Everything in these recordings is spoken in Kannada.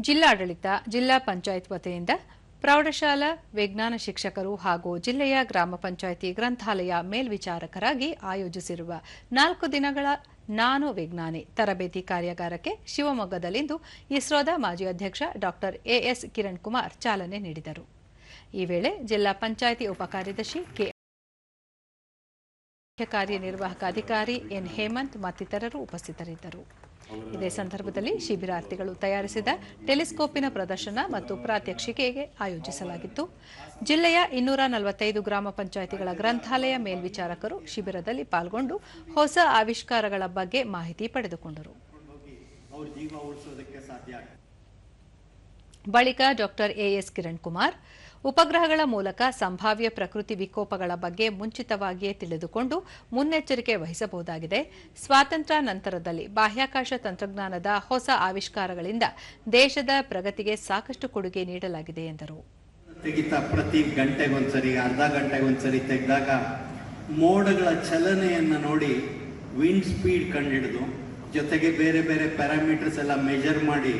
ಜಿಲ್ಲಾಡಳಿತ, ಜಿಲ್ಲಾ ಪಂಚಾಯತ್ ವತಿಯಿಂದ ಪ್ರೌಢಶಾಲಾ ವಿಜ್ಞಾನ ಶಿಕ್ಷಕರು ಹಾಗೂ ಜಿಲ್ಲೆಯ ಗ್ರಾಮ ಪಂಚಾಯಿತಿ ಗ್ರಂಥಾಲಯ ಮೇಲ್ವಿಚಾರಕರಾಗಿ ಆಯೋಜಿಸಿರುವ 4 ದಿನಗಳ ನಾನು ವಿಜ್ಞಾನಿ ತರಬೇತಿ ಕಾರ್ಯಾಗಾರಕ್ಕೆ ಶಿವಮೊಗ್ಗದಲ್ಲಿಂದು ಇಸ್ರೋದ ಮಾಜಿ ಅಧ್ಯಕ್ಷ ಡಾ ಎಎಸ್ ಕಿರಣ್ ಕುಮಾರ್ ಚಾಲನೆ ನೀಡಿದರು. ಈ ವೇಳೆ ಜಿಲ್ಲಾ ಪಂಚಾಯಿತಿ ಉಪಕಾರ್ಯದರ್ಶಿ ಕೆ. ಮುಖ್ಯ ಕಾರ್ಯನಿರ್ವಾಹಕ ಅಧಿಕಾರಿ ಎನ್ ಹೇಮಂತ್ ಮತ್ತಿತರರು ಉಪಸ್ಥಿತರಿದ್ದರು. ಇದೇ ಸಂದರ್ಭದಲ್ಲಿ ಶಿಬಿರಾರ್ಥಿಗಳು ತಯಾರಿಸಿದ ಟೆಲಿಸ್ಕೋಪಿನ ಪ್ರದರ್ಶನ ಮತ್ತು ಪ್ರಾತ್ಯಕ್ಷಿಕೆಗೆ ಆಯೋಜಿಸಲಾಗಿತ್ತು. ಜಿಲ್ಲೆಯ 245 ಗ್ರಾಮ ಪಂಚಾಯಿತಿಗಳ ಗ್ರಂಥಾಲಯ ಮೇಲ್ವಿಚಾರಕರು ಶಿಬಿರದಲ್ಲಿ ಪಾಲ್ಗೊಂಡು ಹೊಸ ಆವಿಷ್ಕಾರಗಳ ಬಗ್ಗೆ ಮಾಹಿತಿ ಪಡೆದುಕೊಂಡರು. ಬಳಿಕ ಡಾ ಎಎಸ್ ಕಿರಣ್ ಕುಮಾರ್ ಉಪಗ್ರಹಗಳ ಮೂಲಕ ಸಂಭಾವ್ಯ ಪ್ರಕೃತಿ ವಿಕೋಪಗಳ ಬಗ್ಗೆ ಮುಂಚಿತವಾಗಿಯೇ ತಿಳಿದುಕೊಂಡು ಮುನ್ನೆಚ್ಚರಿಕೆ ವಹಿಸಬಹುದಾಗಿದೆ. ಸ್ವಾತಂತ್ರ್ಯ ನಂತರದಲ್ಲಿ ಬಾಹ್ಯಾಕಾಶ ತಂತ್ರಜ್ಞಾನದ ಹೊಸ ಆವಿಷ್ಕಾರಗಳಿಂದ ದೇಶದ ಪ್ರಗತಿಗೆ ಸಾಕಷ್ಟು ಕೊಡುಗೆ ನೀಡಲಾಗಿದೆ ಎಂದರು. ಪ್ರತಿ ಗಂಟೆಗೊಂದ್ಸರಿ ಅರ್ಧ ಗಂಟೆಗೊಂದ್ಸರಿ ತೆಗೆದಾಗ ಮೋಡಗಳ ಚಲನೆಯನ್ನು ನೋಡಿ ವಿಂಡ್ ಸ್ಪೀಡ್ ಕಂಡುಹಿಡಿದು ಜೊತೆಗೆ ಬೇರೆ ಬೇರೆ ಪ್ಯಾರಾಮೀಟರ್ಸ್ ಎಲ್ಲ ಮೆಜರ್ ಮಾಡಿ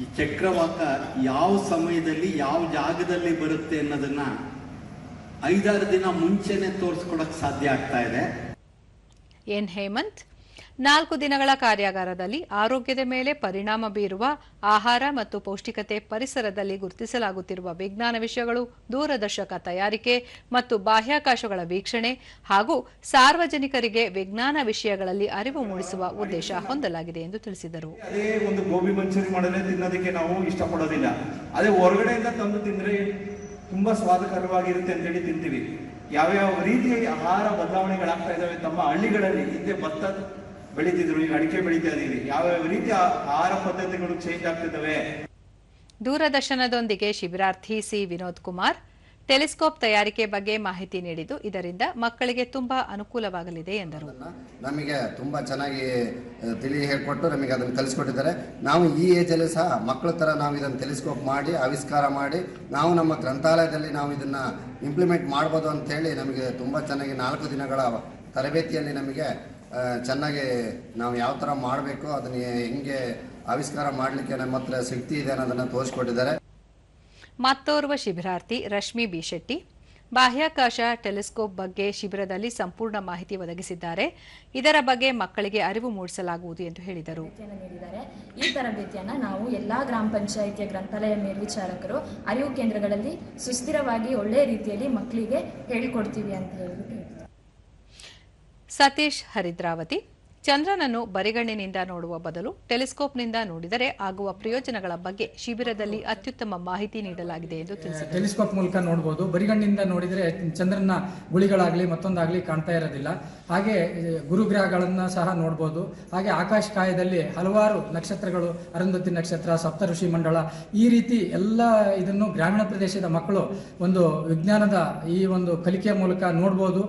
ಈ ಚಕ್ರವಾಕ ಯಾವ ಸಮಯದಲ್ಲಿ ಯಾವ ಜಾಗದಲ್ಲಿ ಬರುತ್ತೆ ಅನ್ನೋದನ್ನ 5-6 ದಿನ ಮುಂಚೆನೆ ತೋರಿಸ್ಕೊಡಕ್ ಸಾಧ್ಯ ಆಗ್ತಾ ಇದೆ. ಎನ್ ಹೇಮಂತ್ 4 ದಿನಗಳ ಕಾರ್ಯಾಗಾರದಲ್ಲಿ ಆರೋಗ್ಯದ ಮೇಲೆ ಪರಿಣಾಮ ಬೀರುವ ಆಹಾರ ಮತ್ತು ಪೌಷ್ಟಿಕತೆ, ಪರಿಸರದಲ್ಲಿ ಗುರುತಿಸಲಾಗುತ್ತಿರುವ ವಿಜ್ಞಾನ ವಿಷಯಗಳು, ದೂರದರ್ಶಕ ತಯಾರಿಕೆ ಮತ್ತು ಬಾಹ್ಯಾಕಾಶಗಳ ವೀಕ್ಷಣೆ ಹಾಗೂ ಸಾರ್ವಜನಿಕರಿಗೆ ವಿಜ್ಞಾನ ವಿಷಯಗಳಲ್ಲಿ ಅರಿವು ಮೂಡಿಸುವ ಉದ್ದೇಶ ಹೊಂದಲಾಗಿದೆ ಎಂದು ತಿಳಿಸಿದರು. ಅದೇ ಒಂದು ಗೋಬಿ ಮಂಚೂರಿ ಮಾಡಲೇ ತಿನ್ನೋದಕ್ಕೆ ನಾವು ಇಷ್ಟಪಡೋದಿಲ್ಲ. ಅದೇ ಹೊರಗಡೆಯಿಂದ ತಂದು ತಿಂದ್ರೆ ತುಂಬಾ ಸ್ವಾದಕರವಾಗಿರುತ್ತೆ ಅಂತೇಳಿ ತಿಂತೀವಿ. ಯಾವ್ಯಾವ ರೀತಿಯ ಆಹಾರ ಬದಲಾವಣೆಗಳಾಗ್ತಾ ಇದಾವೆ. ತಮ್ಮ ಹಳ್ಳಿಗಳಲ್ಲಿ ಹಿಂದೆ ಭತ್ತ ಬೆಳೀತಿದ್ರು, ಈಗ ಅಡಿಕೆ ಬೆಳೀತಾ ಇದೀವಿ. ಯಾವ್ಯಾವ ರೀತಿಯ ಆಹಾರ ಪದ್ಧತಿಗಳು ಚೇಂಜ್ ಆಗ್ತಿದ್ದಾವೆ. ದೂರದರ್ಶನದೊಂದಿಗೆ ಶಿಬಿರಾರ್ಥಿ ಸಿ. ವಿನೋದ್ ಕುಮಾರ್ ಟೆಲಿಸ್ಕೋಪ್ ತಯಾರಿಕೆ ಬಗ್ಗೆ ಮಾಹಿತಿ ನೀಡಿದ್ದು, ಇದರಿಂದ ಮಕ್ಕಳಿಗೆ ತುಂಬಾ ಅನುಕೂಲವಾಗಲಿದೆ ಎಂದರು. ನಮಗೆ ತುಂಬಾ ಚೆನ್ನಾಗಿ ಹೇಳ್ಕೊಟ್ಟು ನಮಗೆ ಅದನ್ನು ಕಲಿಸ್ಕೊಟ್ಟಿದ್ದಾರೆ. ನಾವು ಈ ಏಜಲ್ಲಿ ಸಹ ಮಕ್ಕಳ ತರ ನಾವು ಇದನ್ನು ಟೆಲಿಸ್ಕೋಪ್ ಮಾಡಿ ಆವಿಷ್ಕಾರ ಮಾಡಿ ನಾವು ನಮ್ಮ ಗ್ರಂಥಾಲಯದಲ್ಲಿ ನಾವು ಇದನ್ನ ಇಂಪ್ಲಿಮೆಂಟ್ ಮಾಡ್ಬೋದು ಅಂತ ಹೇಳಿ ನಮಗೆ ತುಂಬಾ ಚೆನ್ನಾಗಿ 4 ದಿನಗಳ ತರಬೇತಿಯಲ್ಲಿ ನಮಗೆ ಚೆನ್ನಾಗಿ ನಾವು ಯಾವ ಥರ ಮಾಡಬೇಕು, ಅದನ್ನ ಹೆಂಗೆ ಆವಿಷ್ಕಾರ ಮಾಡಲಿಕ್ಕೆ ನಮ್ಮ ಹತ್ರ ಶಕ್ತಿ ಇದೆ ಅನ್ನೋದನ್ನು ತೋರಿಸ್ಕೊಟ್ಟಿದ್ದಾರೆ. ಮತ್ತೋರ್ವ ಶಿಬಿರಾರ್ಥಿ ರಶ್ಮಿ ಬಿ. ಶೆಟ್ಟಿ ಬಾಹ್ಯಾಕಾಶ ಟೆಲಿಸ್ಕೋಪ್ ಬಗ್ಗೆ ಶಿಬಿರದಲ್ಲಿ ಸಂಪೂರ್ಣ ಮಾಹಿತಿ ಒದಗಿಸಿದ್ದಾರೆ. ಇದರ ಬಗ್ಗೆ ಮಕ್ಕಳಿಗೆ ಅರಿವು ಮೂಡಿಸಲಾಗುವುದು ಎಂದು ಹೇಳಿದರು. ಈ ತರಬೇತಿಯನ್ನು ನಾವು ಎಲ್ಲಾ ಗ್ರಾಮ ಪಂಚಾಯಿತಿಯ ಗ್ರಂಥಾಲಯ ಮೇಲ್ವಿಚಾರಕರು ಅರಿವು ಕೇಂದ್ರಗಳಲ್ಲಿ ಸುಸ್ಥಿರವಾಗಿ ಒಳ್ಳೆಯ ರೀತಿಯಲ್ಲಿ ಮಕ್ಕಳಿಗೆ ಹೇಳಿಕೊಡ್ತೀವಿ ಅಂತ ಹೇಳಿಬಿಟ್ಟು. ಸತೀಶ್ ಹರಿದ್ರಾವತಿ ಚಂದ್ರನನ್ನು ಬರಿಗಣ್ಣಿನಿಂದ ನೋಡುವ ಬದಲು ಟೆಲಿಸ್ಕೋಪ್ನಿಂದ ನೋಡಿದರೆ ಆಗುವ ಪ್ರಯೋಜನಗಳ ಬಗ್ಗೆ ಶಿಬಿರದಲ್ಲಿ ಅತ್ಯುತ್ತಮ ಮಾಹಿತಿ ನೀಡಲಾಗಿದೆ ಎಂದು ತಿಳಿಸಿದರು. ಟೆಲಿಸ್ಕೋಪ್ ಮೂಲಕ ನೋಡಬಹುದು. ಬರಿಗಣ್ಣಿನಿಂದ ನೋಡಿದರೆ ಚಂದ್ರನ ಗುಳಿಗಳಾಗಲಿ ಮತ್ತೊಂದಾಗಲಿ ಕಾಣ್ತಾ ಇರೋದಿಲ್ಲ. ಹಾಗೆ ಗುರುಗ್ರಹಗಳನ್ನು ಸಹ ನೋಡಬಹುದು. ಹಾಗೆ ಆಕಾಶಕಾಯದಲ್ಲಿ ಹಲವಾರು ನಕ್ಷತ್ರಗಳು, ಅರುಂಧತಿ ನಕ್ಷತ್ರ, ಸಪ್ತಋಷಿ ಮಂಡಳ, ಈ ರೀತಿ ಎಲ್ಲ ಇದನ್ನು ಗ್ರಾಮೀಣ ಪ್ರದೇಶದ ಮಕ್ಕಳು ಒಂದು ವಿಜ್ಞಾನದ ಈ ಒಂದು ಕಲಿಕೆಯ ಮೂಲಕ ನೋಡಬಹುದು.